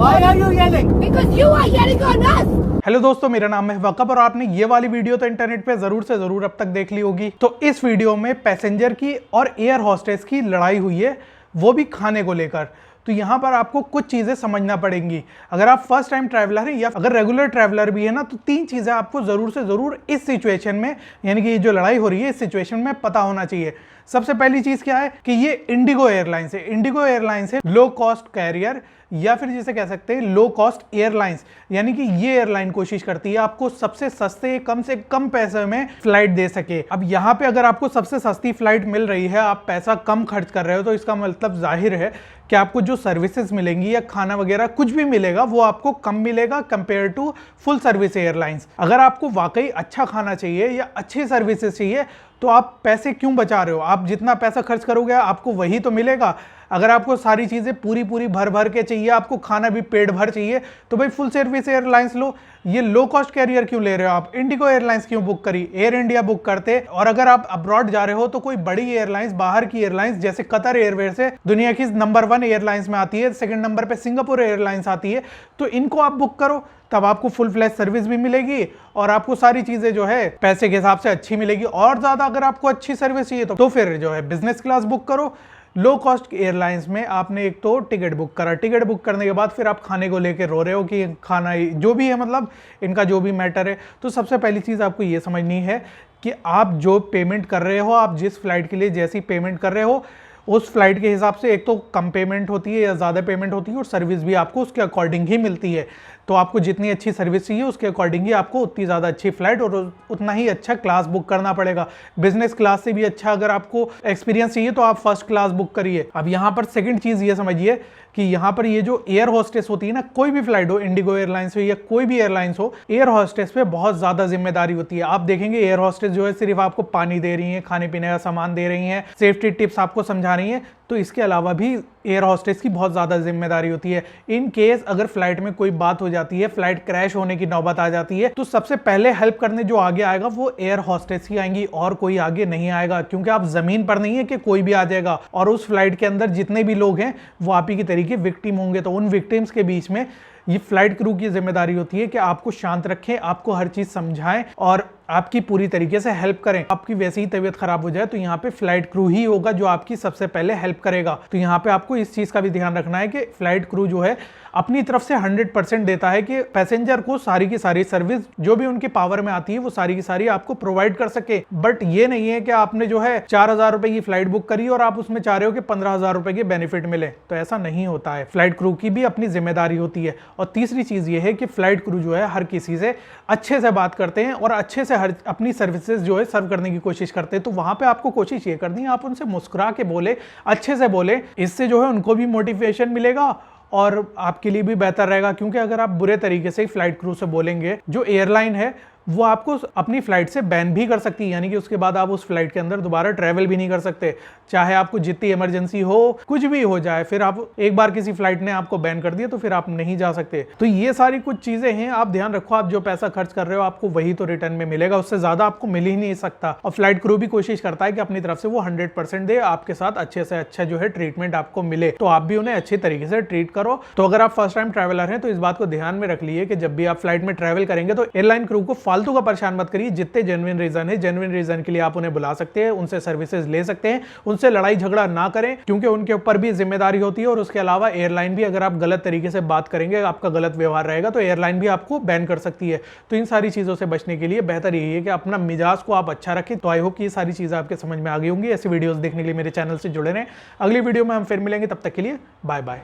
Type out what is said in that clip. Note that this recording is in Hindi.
Why are you yelling? Because you are yelling on us. Hello दोस्तों, मेरा नाम है वकब और आपने ये वाली वीडियो तो इंटरनेट पे जरूर से जरूर अब तक देख ली होगी। तो इस वीडियो में पैसेंजर की और एयर होस्टेस की लड़ाई हुई है, वो भी खाने को लेकर। तो यहाँ पर आपको कुछ चीज़ें समझना पड़ेंगी। अगर आप फर्स्ट टाइम ट्रैवलर हैं या अगर रेगुलर ट्रैवलर भी है ना, तो तीन चीज़ें आपको ज़रूर से ज़रूर इस सिचुएशन में, यानी कि ये जो लड़ाई हो रही है इस सिचुएशन में पता होना चाहिए। सबसे पहली चीज़ क्या है कि ये इंडिगो एयरलाइंस है। इंडिगो एयरलाइंस है लो कॉस्ट कैरियर या फिर जिसे कह सकते हैं लो कॉस्ट एयरलाइंस, यानी कि ये एयरलाइन कोशिश करती है आपको सबसे सस्ते कम से कम पैसे में फ्लाइट दे सके। अब यहाँ पे अगर आपको सबसे सस्ती फ्लाइट मिल रही है, आप पैसा कम खर्च कर रहे हो, तो इसका मतलब जाहिर है कि आपको जो सर्विसेज मिलेंगी या खाना वगैरह कुछ भी मिलेगा वो आपको कम मिलेगा compare to full service airlines. अगर आपको वाकई अच्छा खाना चाहिए या अच्छी सर्विसेज चाहिए तो आप पैसे क्यों बचा रहे हो? आप जितना पैसा खर्च करोगे आपको वही तो मिलेगा। अगर आपको सारी चीज़ें पूरी भर भर के चाहिए, आपको खाना भी पेट भर चाहिए, तो भाई फुल सर्विस एयरलाइंस लो। ये लो कॉस्ट कैरियर क्यों ले रहे हो आप? इंडिगो एयरलाइंस क्यों बुक करी? एयर इंडिया बुक करते। और अगर आप अब्रॉड जा रहे हो तो कोई बड़ी एयरलाइंस, बाहर की एयरलाइंस जैसे कतर एयरवेज है, दुनिया की नंबर 1 एयरलाइंस में आती है, सेकंड नंबर पे सिंगापुर एयरलाइंस आती है, तो इनको आप बुक करो, तब आपको फुल फ्लैश सर्विस भी मिलेगी और आपको सारी चीजें जो है पैसे के हिसाब से अच्छी मिलेगी। और ज्यादा अगर आपको अच्छी सर्विस चाहिए तो फिर जो है बिजनेस क्लास बुक करो। लो कॉस्ट एयरलाइंस में आपने एक तो टिकट बुक करा, टिकट बुक करने के बाद फिर आप खाने को लेकर रो रहे हो कि खाना जो भी है, मतलब इनका जो भी मैटर है। तो सबसे पहली चीज़ आपको ये समझनी है कि आप जो पेमेंट कर रहे हो, आप जिस फ्लाइट के लिए जैसी पेमेंट कर रहे हो उस फ्लाइट के हिसाब से एक तो कम पेमेंट होती है या ज़्यादा पेमेंट होती है, और सर्विस भी आपको उसके अकॉर्डिंग ही मिलती है। तो आपको जितनी अच्छी सर्विस चाहिए उसके अकॉर्डिंग ही आपको उतनी ज़्यादा अच्छी फ्लाइट और उतना ही अच्छा क्लास बुक करना पड़ेगा। बिजनेस क्लास से भी अच्छा अगर आपको एक्सपीरियंस चाहिए तो आप फर्स्ट क्लास बुक करिए। अब यहाँ पर सेकंड चीज़ ये समझिए कि यहाँ पर ये जो एयर होस्टेस होती है ना, कोई भी फ्लाइट हो, इंडिगो एयरलाइंस हो या कोई भी एयरलाइंस हो, एयर होस्टेस पे बहुत ज़्यादा जिम्मेदारी होती है। आप देखेंगे एयर होस्टेस जो है सिर्फ आपको पानी दे रही है, खाने पीने का सामान दे रही है, सेफ्टी टिप्स आपको समझा रही है, तो इसके अलावा भी एयर होस्टेस की बहुत ज़्यादा जिम्मेदारी होती है। इन केस अगर फ्लाइट में कोई बात हो जाती है, फ्लाइट क्रैश होने की नौबत आ जाती है, तो सबसे पहले हेल्प करने जो आगे आएगा वो एयर होस्टेस ही आएंगी और कोई आगे नहीं आएगा। क्योंकि आप जमीन पर नहीं है कि कोई भी आ जाएगा, और उस फ्लाइट के अंदर जितने भी लोग हैं वो आप ही की तरीके विक्टिम होंगे। तो उन विक्टिम्स के बीच में ये फ्लाइट क्रू की जिम्मेदारी होती है कि आपको शांत रखें, आपको हर चीज समझाएं और आपकी पूरी तरीके से हेल्प करें। आपकी वैसे ही तबीयत खराब हो जाए तो यहाँ पे फ्लाइट क्रू ही होगा जो आपकी सबसे पहले हेल्प करेगा। तो यहाँ पे आपको इस चीज का भी ध्यान रखना है कि फ्लाइट क्रू जो है अपनी तरफ से 100% देता है कि पैसेंजर को सारी की सारी सर्विस जो भी उनकी पावर में आती है वो सारी की सारी आपको प्रोवाइड कर सके। बट ये नहीं है कि आपने जो है 4,000 रुपए की फ्लाइट बुक करी और आप उसमें चाह रहे हो कि 15,000 रुपए के बेनिफिट मिले, तो ऐसा नहीं होता है। फ्लाइट क्रू की भी अपनी जिम्मेदारी होती है। और तीसरी चीज ये है कि फ्लाइट क्रू जो है हर किसी से अच्छे से बात करते हैं और अच्छे से हर अपनी सर्विसेज जो है सर्व करने की कोशिश करते हैं। तो वहां पे आपको कोशिश ये करनी है आप उनसे मुस्कुरा के बोले, अच्छे से बोले, इससे जो है उनको भी मोटिवेशन मिलेगा और आपके लिए भी बेहतर रहेगा। क्योंकि अगर आप बुरे तरीके से फ्लाइट क्रू से बोलेंगे, जो एयरलाइन है वो आपको अपनी फ्लाइट से बैन भी कर सकती है, यानी कि उसके बाद आप उस फ्लाइट के अंदर दोबारा ट्रैवल भी नहीं कर सकते। चाहे आपको जितनी इमरजेंसी हो, कुछ भी हो जाए, फिर आप एक बार किसी फ्लाइट ने आपको बैन कर दिया तो फिर आप नहीं जा सकते। तो ये सारी कुछ चीजें हैं, आप ध्यान रखो। आप जो पैसा खर्च कर रहे हो आपको वही तो रिटर्न में मिलेगा, उससे ज्यादा आपको मिल ही नहीं सकता। और फ्लाइट क्रू भी कोशिश करता है कि अपनी तरफ से वो 100% दे, आपके साथ अच्छे से अच्छा जो है ट्रीटमेंट आपको मिले, तो आप भी उन्हें अच्छे तरीके से ट्रीट करो। तो अगर आप फर्स्ट टाइम ट्रैवलर हैं तो इस बात को ध्यान में रख लीजिए कि जब भी आप फ्लाइट में ट्रैवल करेंगे तो एयरलाइन क्रू को फालतू का परेशान मत करिए। जितने जेन्युइन रीजन है, जेन्युइन रीजन के लिए आप उन्हें बुला सकते हैं, उनसे सर्विसेज ले सकते हैं, उनसे लड़ाई झगड़ा ना करें क्योंकि उनके ऊपर भी जिम्मेदारी होती है। और उसके अलावा एयरलाइन भी, अगर आप गलत तरीके से बात करेंगे, आपका गलत व्यवहार रहेगा, तो एयरलाइन भी आपको बैन कर सकती है। तो इन सारी चीजों से बचने के लिए बेहतर यही है कि अपना मिजाज को आप अच्छा रखें। तो आई होप कि ये सारी चीजें आपके समझ में आ गई होंगी। ऐसी वीडियोस देखने के लिए मेरे चैनल से जुड़े रहें। अगली वीडियो में हम फिर मिलेंगे, तब तक के लिए बाय बाय।